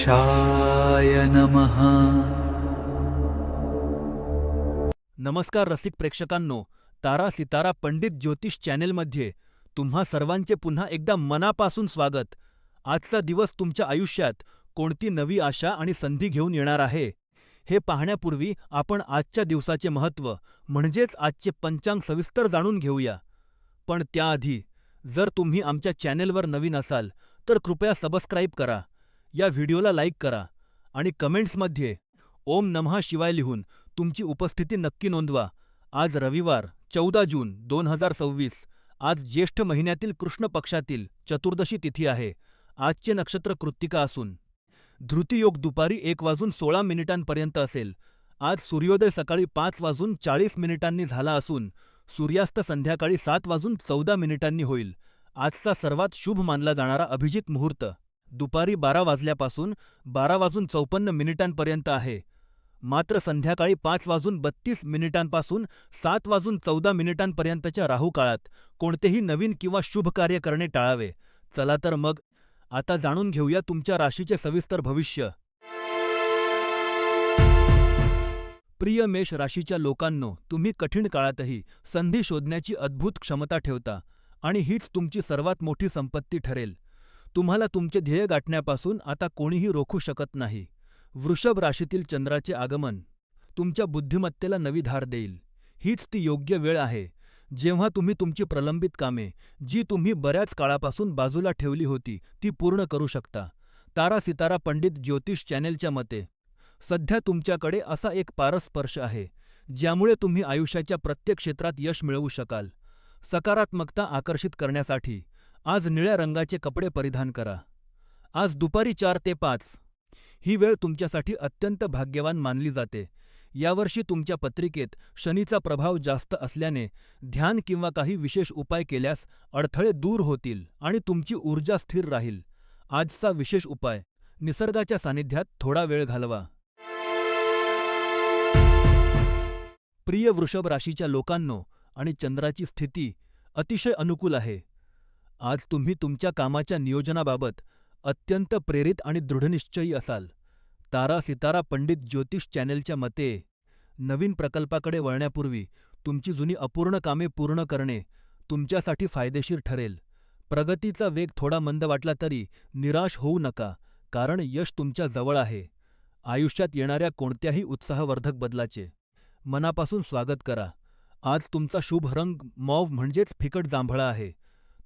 गणेशाय नमः। नमस्कार रसिक प्रेक्षकांनो, तारा सितारा पंडित ज्योतिष चॅनेलमध्ये तुम्हा सर्वांचे पुन्हा एकदा मनापासून स्वागत. आजचा दिवस तुमच्या आयुष्यात कोणती नवी आशा आणि संधी घेऊन येणार आहे, हे पाहण्यापूर्वी आपण आजच्या दिवसाचे महत्त्व म्हणजेच आजचे पंचांग सविस्तर जाणून घेऊया. पण त्याआधी, जर तुम्ही आमच्या चॅनेलवर नवीन असाल, तर कृपया सबस्क्राईब करा, या व्हिडिओला लाईक करा आणि कमेंट्समध्ये ओम नमः शिवाय लिहून तुमची उपस्थिती नक्की नोंदवा. आज रविवार 14 जून 2026, आज ज्येष्ठ महिन्यातील कृष्ण पक्षातील चतुर्दशी तिथी आहे. आजचे नक्षत्र कृत्तिका असून धृतियोग दुपारी 1 वाजून 16 मिनिटांपर्यंत असेल. आज सूर्योदय सकाळी 5 वाजून 40 मिनिटांनी झाला असून सूर्यास्त संध्याकाळी 7 वाजून 14 मिनिटांनी होईल. आजचा सर्वात शुभ मानला जाणारा अभिजित मुहूर्त दुपारी 12 वाजल्यापासून 12 वाजून 54 मिनिटांपर्यंत आहे. मात्र संध्याकाळी 5 वाजून 32 मिनिटांपासून 7 वाजून 14 मिनिटांपर्यंतच्या राहू काळात कोणतेही नवीन किंवा शुभ कार्य करणे टाळावे. चला तर मग आता जाणून घेऊया तुमच्या राशीचे सविस्तर भविष्य. प्रिय मेष राशीच्या लोकांनो, तुम्ही कठीण काळातही संधी शोधण्याची अद्भुत क्षमता ठेवता आणि हीच तुमची सर्वात मोठी संपत्ती ठरेल. तुम्हाला तुमचे ध्येय गाठण्यापासून आता कोणीही रोखू शकत नाही. वृषभ राशीतील चंद्राचे आगमन तुमच्या बुद्धिमत्तेला नवी धार देईल. हीच ती योग्य वेळ आहे जेव्हा तुम्ही तुमची प्रलंबित कामे, जी तुम्ही बऱ्याच काळापासून बाजूला ठेवली होती, ती पूर्ण करू शकता. तारा सितारा पंडित ज्योतिष चॅनेलच्या मते सध्या तुमच्याकडे असा एक पारस्पर्श आहे, ज्यामुळे तुम्ही आयुष्याच्या प्रत्येक क्षेत्रात यश मिळवू शकाल. सकारात्मकता आकर्षित करण्यासाठी आज निळ्या रंगाचे कपडे परिधान करा. आज दुपारी 4 ते 5 ही वेळ तुमच्यासाठी अत्यंत भाग्यवान मानली जाते. यावर्षी तुमच्या पत्रिकेत शनीचा प्रभाव जास्त असल्याने ध्यान किंवा काही विशेष उपाय केल्यास अडथळे दूर होतील आणि तुमची ऊर्जा स्थिर राहील. आजचा विशेष उपाय, निसर्गाच्या सानिध्यात थोडा वेळ घालवा. प्रिय वृषभ राशीच्या लोकांनो, आणि चंद्राची स्थिती अतिशय अनुकूल आहे. आज तुम्ही तुमच्या कामाच्या नियोजनाबाबत अत्यंत प्रेरित आणि दृढनिश्चयी असाल. तारा सितारा पंडित ज्योतिष चॅनेलच्या मते नवीन प्रकल्पाकडे वळण्यापूर्वी तुमची जुनी अपूर्ण कामे पूर्ण करणे तुमच्यासाठी फायदेशीर ठरेल. प्रगतीचा वेग थोडा मंद वाटला तरी निराश होऊ नका, कारण यश तुमच्या जवळ आहे. आयुष्यात येणाऱ्या कोणत्याही उत्साहवर्धक बदलाचे मनापासून स्वागत करा. आज तुमचा शुभ रंग मॉव्ह म्हणजेच फिकट जांभळा आहे.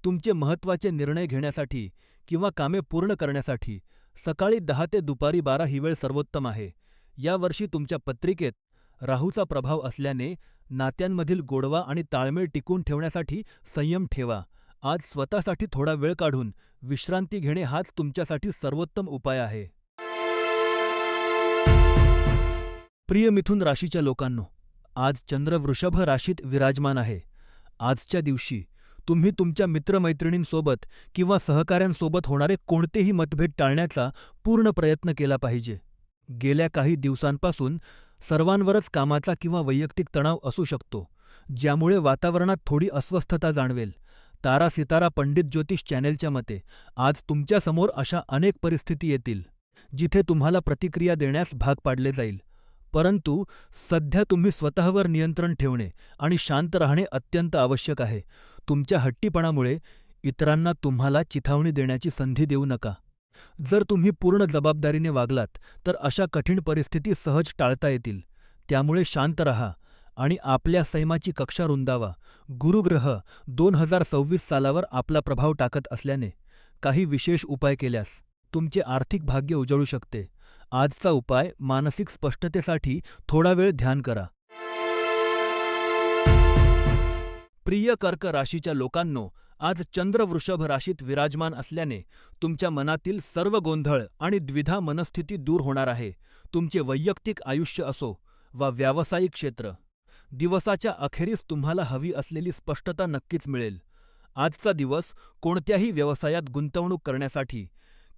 तुमचे महत्त्वाचे निर्णय घेण्यासाठी किंवा कामे पूर्ण करण्यासाठी सकाळी 10 ते दुपारी 12 ही वेळ सर्वोत्तम आहे. यावर्षी तुमच्या पत्रिकेत राहूचा प्रभाव असल्याने नात्यांमधील गोडवा आणि ताळमेळ टिकून ठेवण्यासाठी संयम ठेवा. आज स्वतःसाठी थोडा वेळ काढून विश्रांती घेणे हाच तुमच्यासाठी सर्वोत्तम उपाय आहे. प्रिय मिथुन राशीच्या लोकांनो, आज चंद्र वृषभ राशीत विराजमान आहे. आजच्या दिवशी तुम्ही तुमच्या मित्रमैत्रिणींसोबत किंवा सहकाऱ्यांसोबत होणारे कोणतेही मतभेद टाळण्याचा पूर्ण प्रयत्न केला पाहिजे. गेल्या काही दिवसांपासून सर्वांवरच कामाचा किंवा वैयक्तिक तणाव असू शकतो, ज्यामुळे वातावरणात थोडी अस्वस्थता जाणवेल. तारा सितारा पंडित ज्योतिष चॅनेलच्या मते आज तुमच्यासमोर अशा अनेक परिस्थिती येतील, जिथे तुम्हाला प्रतिक्रिया देण्यास भाग पाडले जाईल. परंतु सध्या तुम्ही स्वतःवर नियंत्रण ठेवणे आणि शांत राहणे अत्यंत आवश्यक आहे. तुमच्या हट्टीपणामुळे इतरांना तुम्हाला चिथावणी देण्याची संधी देऊ नका. जर तुम्ही पूर्ण जबाबदारीने वागलात तर अशा कठीण परिस्थिती सहज टाळता येतील. त्यामुळे शांत रहा आणि आपल्या संयमाची कक्षा रुंदावा. गुरुग्रह 2026 सालावर आपला प्रभाव टाकत असल्याने काही विशेष उपाय केल्यास तुमचे आर्थिक भाग्य उजळू शकते. आजचा उपाय, मानसिक स्पष्टतेसाठी थोडा वेळ ध्यान करा. प्रिय कर्क राशीच्या लोकांनो, आज चंद्र वृषभ राशीत विराजमान असल्याने तुमच्या मनातील सर्व गोंधळ आणि द्विधा मनस्थिती दूर होणार आहे. तुमचे वैयक्तिक आयुष्य असो वा व्यावसायिक क्षेत्र, दिवसाच्या अखेरीस तुम्हाला हवी असलेली स्पष्टता नक्कीच मिळेल. आजचा दिवस कोणत्याही व्यवसायात गुंतवणूक करण्यासाठी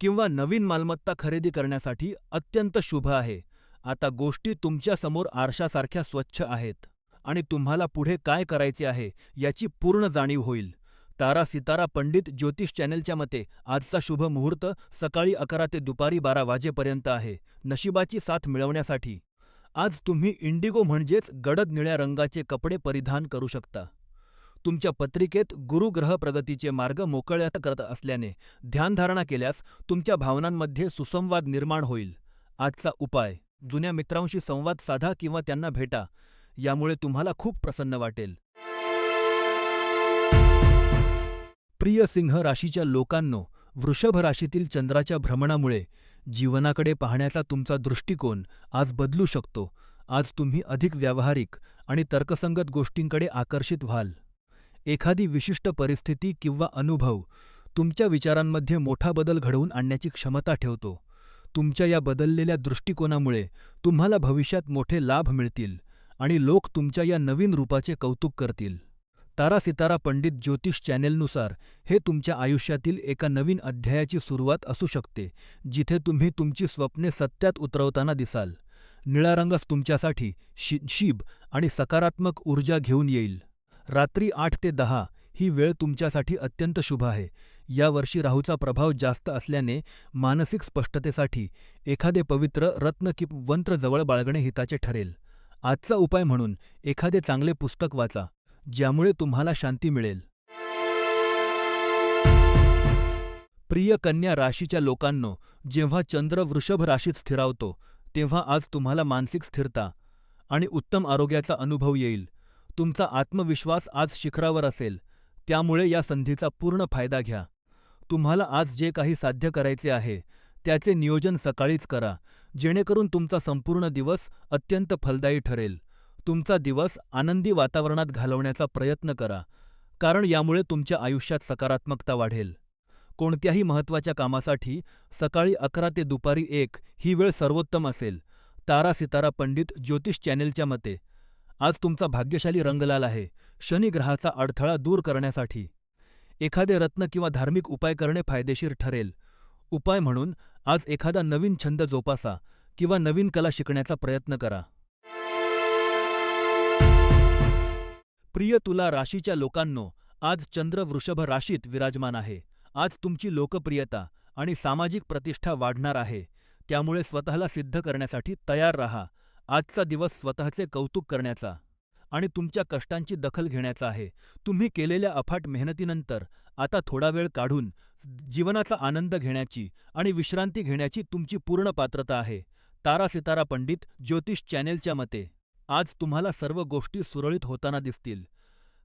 किंवा नवीन मालमत्ता खरेदी करण्यासाठी अत्यंत शुभ आहे. आता गोष्टी तुमच्या समोर आरशासारख्या स्वच्छ आहेत आणि तुम्हाला पुढे काय करायचे आहे याची पूर्ण जाणीव होईल. तारा सितारा पंडित ज्योतिष चॅनेलच्या मते आजचा शुभ मुहूर्त सकाळी 11 ते दुपारी 12 वाजेपर्यंत आहे. नशिबाची साथ मिळवण्यासाठी आज तुम्ही इंडिगो म्हणजेच गडद निळ्या रंगाचे कपडे परिधान करू शकता. तुमच्या पत्रिकेत गुरु ग्रह प्रगतीचे मार्ग मोकळ्या करत असल्याने ध्यानधारणा केल्यास तुमच्या भावनांमध्ये सुसंवाद निर्माण होईल. आजचा उपाय: जुन्या मित्रांशी संवाद साधा किंवा त्यांना भेटा. यामुळे तुम्हाला खूप प्रसन्न वाटेल. प्रिय सिंह राशीच्या लोकांनो, वृषभ राशीतील चंद्राच्या भ्रमणामुळे जीवनाकडे पाहण्याचा तुमचा दृष्टिकोन आज बदलू शकतो. आज तुम्ही अधिक व्यावहारिक आणि तर्कसंगत गोष्टींकडे आकर्षित व्हाल. एखादी विशिष्ट परिस्थिती किंवा अनुभव तुमच्या विचारांमध्ये मोठा बदल घडवून आणण्याची क्षमता ठेवतो. तुमच्या या बदललेल्या दृष्टिकोनामुळे तुम्हाला भविष्यात मोठे लाभ मिळतील आणि लोक तुमच्या या नवीन रूपाचे कौतुक करतील. तारा सितारा पंडित ज्योतिष चॅनेलनुसार हे तुमच्या आयुष्यातील एका नवीन अध्यायाची सुरुवात असू शकते, जिथे तुम्ही तुमची स्वप्ने सत्यात उतरवताना दिसाल. निळा रंगच तुमच्यासाठी शीब आणि सकारात्मक ऊर्जा घेऊन येईल. रात्री 8 ते 10 ही वेळ तुमच्यासाठी अत्यंत शुभ आहे. या वर्षी राहूचा प्रभाव जास्त असल्याने मानसिक स्पष्टतेसाठी एखादे पवित्र रत्न की मंत्र जवळ बाळगणे हिताचे ठरेल. आजचा उपाय म्हणून एखादे चांगले पुस्तक वाचा, ज्यामुळे तुम्हाला शांती मिळेल. प्रिय कन्या राशीच्या लोकांनो, जेव्हा चंद्र वृषभ राशीत स्थिरावतो, तेव्हा आज तुम्हाला मानसिक स्थिरता आणि उत्तम आरोग्याचा अनुभव येईल. तुमचा आत्मविश्वास आज शिखरावर असेल, त्यामुळे या संधीचा पूर्ण फायदा घ्या. तुम्हाला आज जे काही साध्य करायचे आहे, त्याचे नियोजन सकाळीच करा, जेणेकरून तुमचा संपूर्ण दिवस अत्यंत फलदायी ठरेल. तुमचा दिवस आनंदी वातावरणात घालवण्याचा प्रयत्न करा, कारण यामुळे तुमच्या आयुष्यात सकारात्मकता वाढेल. कोणत्याही महत्त्वाच्या कामासाठी सकाळी 11 ते दुपारी 1 ही वेळ सर्वोत्तम असेल. तारा सितारा पंडित ज्योतिष चॅनेलच्या मते आज तुमचा भाग्यशाली रंग लाल आहे. शनी ग्रहाचा अडथळा दूर करण्यासाठी एखादे रत्न किंवा धार्मिक उपाय करणे फायदेशीर ठरेल. उपाय म्हणून आज एखादा नवीन छंद जोपासा किंवा नवीन कला शिकण्याचा प्रयत्न करा. प्रिय तुला राशीच्या लोकांनो, आज चंद्र वृषभ राशीत विराजमान आहे. आज तुमची लोकप्रियता आणि सामाजिक प्रतिष्ठा वाढणार आहे, त्यामुळे स्वतःला सिद्ध करण्यासाठी तयार राहा. आजचा दिवस स्वतःचे कौतुक करण्याचा आणि तुमच्या कष्टांची दखल घेण्याचा आहे. तुम्ही केलेल्या अफाट मेहनतीनंतर आता थोडा वेळ काढून जीवनाचा आनंद घेण्याची आणि विश्रांती घेण्याची तुमची पूर्ण पात्रता आहे. तारा सितारा पंडित ज्योतिष चॅनेलच्या मते आज तुम्हाला सर्व गोष्टी सुरळीत होताना दिसतील,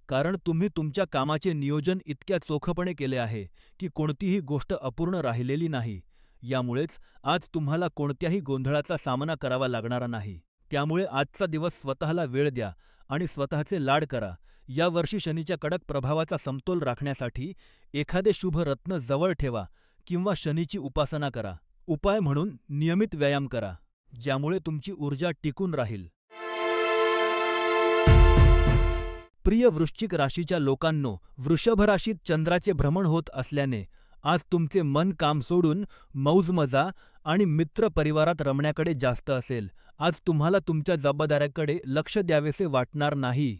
कारण तुम्ही तुमच्या कामाचे नियोजन इतक्या चोखपणे केले आहे की कोणतीही गोष्ट अपूर्ण राहिलेली नाही. यामुळेच आज तुम्हाला कोणत्याही गोंधळाचा सामना करावा लागणारा नाही. त्यामुळे आजचा दिवस स्वतःला वेळ द्या आणि स्वतःचे लाड करा. या वर्षी शनीच्या कडक प्रभावाचा समतोल राखण्यासाठी एखादे शुभ रत्न जवळ ठेवा किंवा शनीची उपासना करा. उपाय म्हणून नियमित व्यायाम करा, ज्यामुळे तुमची ऊर्जा टिकून राहील. प्रिय वृश्चिक राशीच्या लोकांनो, वृषभ राशीत चंद्राचे भ्रमण होत असल्याने आज तुमचे मन काम सोडून मौजमजा आणि मित्र परिवारात रमण्याकडे जास्त असेल. आज तुम्हाला तुमच्या जबाबदाऱ्याकडे लक्ष द्यावेसे वाटणार नाही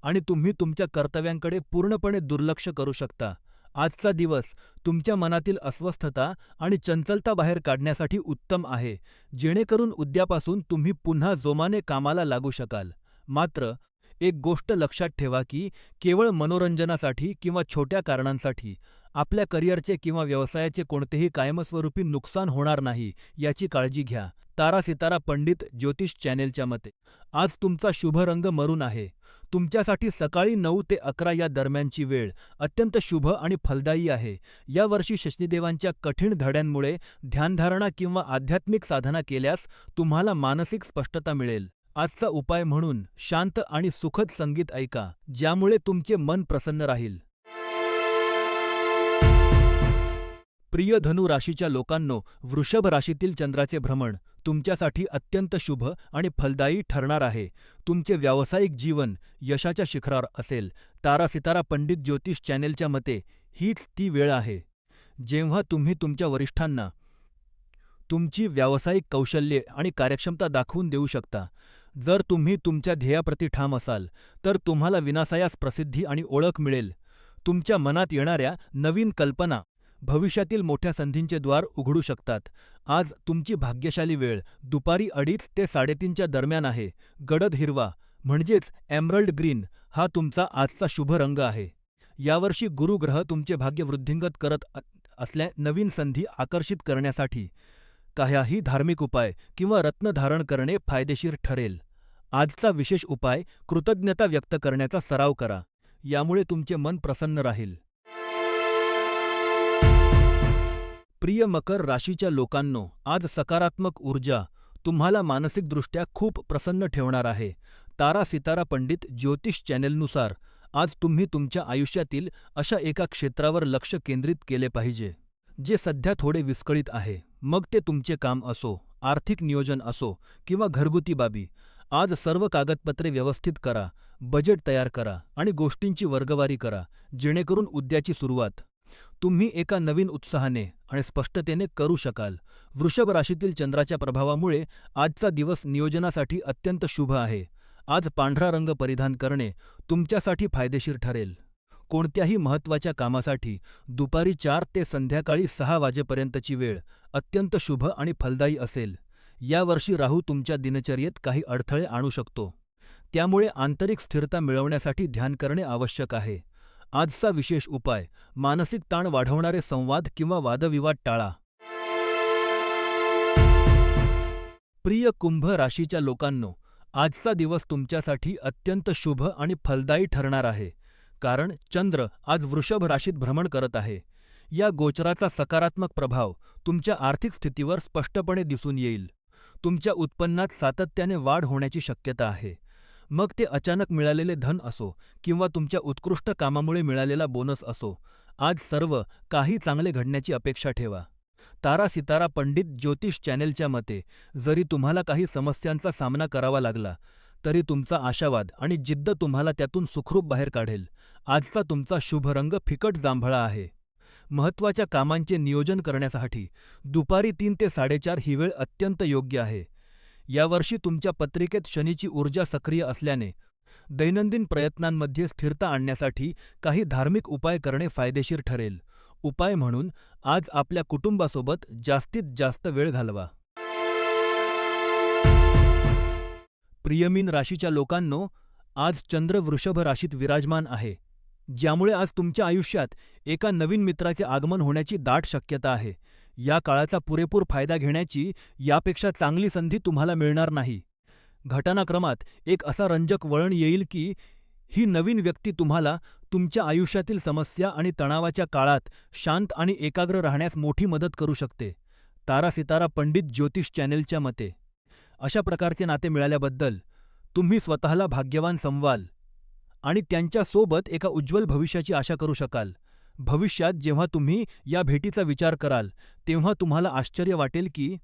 आणि तुम्ही तुमच्या कर्तव्यांकडे पूर्णपणे दुर्लक्ष करू शकता. आजचा दिवस तुमच्या मनातील अस्वस्थता आणि चंचलता बाहेर काढण्यासाठी उत्तम आहे, जेणेकरून उद्यापासून तुम्ही पुन्हा जोमाने कामाला लागू शकाल. मात्र एक गोष्ट लक्षात ठेवा की केवळ मनोरंजनासाठी किंवा छोट्या कारणांसाठी आपल्या करिअरचे किंवा व्यवसायाचे कोणतेही कायमस्वरूपी नुकसान होणार नाही, याची काळजी घ्या. तारा सितारा पंडित ज्योतिष चॅनेलच्या मते आज तुमचा शुभ रंग मरून आहे. तुमच्यासाठी सकाळी 9 ते 11 या दरम्यानची वेळ अत्यंत शुभ आणि फलदायी आहे. या वर्षी शनिदेवांच्या कठीण धड्यांमुळे ध्यानधारणा किंवा आध्यात्मिक साधना केल्यास तुम्हाला मानसिक स्पष्टता मिळेल. आजचा उपाय म्हणून शांत आणि सुखद संगीत ऐका, ज्यामुळे तुमचे मन प्रसन्न राहील. प्रिय धनु राशीच्या लोकांनो, वृषभ राशीतील चंद्राचे भ्रमण तुमच्यासाठी अत्यंत शुभ आणि फलदायी ठरणार आहे. तुमचे व्यावसायिक जीवन यशाच्या शिखरावर असेल. तारा सितारा पंडित ज्योतिष चॅनेलच्या मते हीच ती वेळ आहे जेव्हा तुम्ही तुमच्या वरिष्ठांना तुमची व्यावसायिक कौशल्ये आणि कार्यक्षमता दाखवून देऊ शकता. जर तुम्ही तुमच्या ध्येयाप्रती ठाम असाल तर तुम्हाला विनासायास प्रसिद्धी आणि ओळख मिळेल. तुमच्या मनात येणाऱ्या नवीन कल्पना भविष्यातील मोठ्या संधींचे द्वार उघडू शकतात. आज तुमची भाग्यशाली वेळ दुपारी 2:30 ते 3:30च्या दरम्यान आहे. गडद हिरवा म्हणजेच एमराल्ड ग्रीन हा तुमचा आजचा शुभ रंग आहे. यावर्षी गुरु ग्रह तुमचे भाग्य वृद्धिंगत करत असल्या नवीन संधी आकर्षित करण्यासाठी काहीही धार्मिक उपाय किंवा रत्न धारण करणे फायदेशीर ठरेल. आजचा विशेष उपाय कृतज्ञता व्यक्त करण्याचा सराव करा. यामुळे तुमचे मन प्रसन्न राहील. प्रिय मकर राशीच्या लोकांनो, आज सकारात्मक ऊर्जा तुम्हाला मानसिकदृष्ट्या खूप प्रसन्न ठेवणार आहे. तारा सितारा पंडित ज्योतिष चॅनेलनुसार आज तुम्ही तुमच्या आयुष्यातील अशा एका क्षेत्रावर लक्ष केंद्रित केले पाहिजे, जे सध्या थोडे विस्कळीत आहे. मग ते तुमचे काम असो, आर्थिक नियोजन असो किंवा घरगुती बाबी. आज सर्व कागदपत्रे व्यवस्थित करा, बजेट तयार करा आणि गोष्टींची वर्गवारी करा, जेणेकरून उद्याची सुरुवात तुम्ही एका नवीन उत्साहाने आणि स्पष्टतेने करू शकाल. वृषभ राशीतील चंद्राच्या प्रभावामुळे आजचा दिवस नियोजनासाठी अत्यंत शुभ आहे. आज पांढरा रंग परिधान करणे तुमच्यासाठी फायदेशीर ठरेल. कोणत्याही महत्त्वाच्या कामासाठी दुपारी 4 ते संध्याकाळी 6 वाजेपर्यंतची वेळ अत्यंत शुभ आणि फलदायी असेल. यावर्षी राहू तुमच्या दिनचर्येत काही अडथळे आणू शकतो. त्यामुळे आंतरिक स्थिरता मिळवण्यासाठी ध्यान करणे आवश्यक आहे. आजचा विशेष उपाय मानसिक ताण वाढवणारे संवाद किंवा वादविवाद टाळा. प्रिय कुंभ राशीच्या लोकांनो, आजचा दिवस तुमच्यासाठी अत्यंत शुभ आणि फलदायी ठरणार आहे. कारण चंद्र आज वृषभ राशीत भ्रमण करत आहे. या गोचराचा सकारात्मक प्रभाव तुमच्या आर्थिक स्थितीवर स्पष्टपणे दिसून येईल. तुमच्या उत्पन्नात सातत्याने वाढ होण्याची शक्यता आहे. मग ते अचानक मिळालेले धन असो किंवा तुमच्या उत्कृष्ट कामामुळे मिळालेला बोनस असो, आज सर्व काही चांगले घडण्याची अपेक्षा ठेवा. तारा सितारा पंडित ज्योतिष चॅनेलच्या मते, जरी तुम्हाला काही समस्यांचा सामना करावा लागला, तरी तुमचा आशावाद आणि जिद्द तुम्हाला त्यातून सुखरूप बाहेर काढेल. आजचा तुमचा शुभ रंग फिकट जांभळा आहे. महत्त्वाच्या कामांचे नियोजन करण्यासाठी दुपारी 3 ते 4:30 ही वेळ अत्यंत योग्य आहे. यावर्षी तुमच्या पत्रिकेत शनीची ऊर्जा सक्रिय असल्याने दैनंदिन प्रयत्नांमध्ये स्थिरता आणण्यासाठी काही धार्मिक उपाय करणे फायदेशीर ठरेल. उपाय म्हणून आज आपल्या कुटुंबासोबत जास्तीत जास्त वेळ घालवा. प्रिय मीन राशीच्या लोकांनो, आज चंद्र वृषभ राशीत विराजमान आहे, ज्यामुळे आज तुमच्या आयुष्यात एका नवीन मित्राचे आगमन होण्याची दाट शक्यता आहे. या काळाचा पुरेपूर फायदा घेण्याची यापेक्षा चांगली संधी तुम्हाला मिळणार नाही. घटनाक्रमात एक असा रंजक वळण येईल की ही नवीन व्यक्ती तुम्हाला तुमच्या आयुष्यातील समस्या आणि तणावाच्या काळात शांत आणि एकाग्र राहण्यास मोठी मदत करू शकते. तारा सितारा पंडित ज्योतिष चॅनेलच्या मते, अशा प्रकारचे नाते मिळाल्याबद्दल तुम्ही स्वतःला भाग्यवान समवाल आणि त्यांच्या सोबत एका उज्ज्वल भविष्याची आशा करू शकाल. भविष्यात जेव्हा तुम्ही या भेटीचा विचार कराल, तेव्हा तुम्हाला आश्चर्य वाटेल की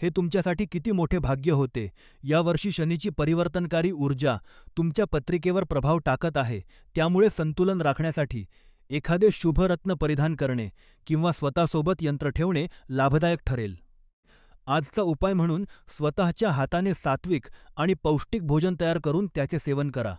हे तुमच्यासाठी किती मोठे भाग्य होते. यावर्षी शनीची परिवर्तनकारी ऊर्जा तुमच्या पत्रिकेवर प्रभाव टाकत आहे. त्यामुळे संतुलन राखण्यासाठी एखादे शुभरत्न परिधान करणे किंवा स्वतःसोबत यंत्र ठेवणे लाभदायक ठरेल. आजचा उपाय म्हणून स्वतःच्या हाताने सात्विक आणि पौष्टिक भोजन तयार करून त्याचे सेवन करा.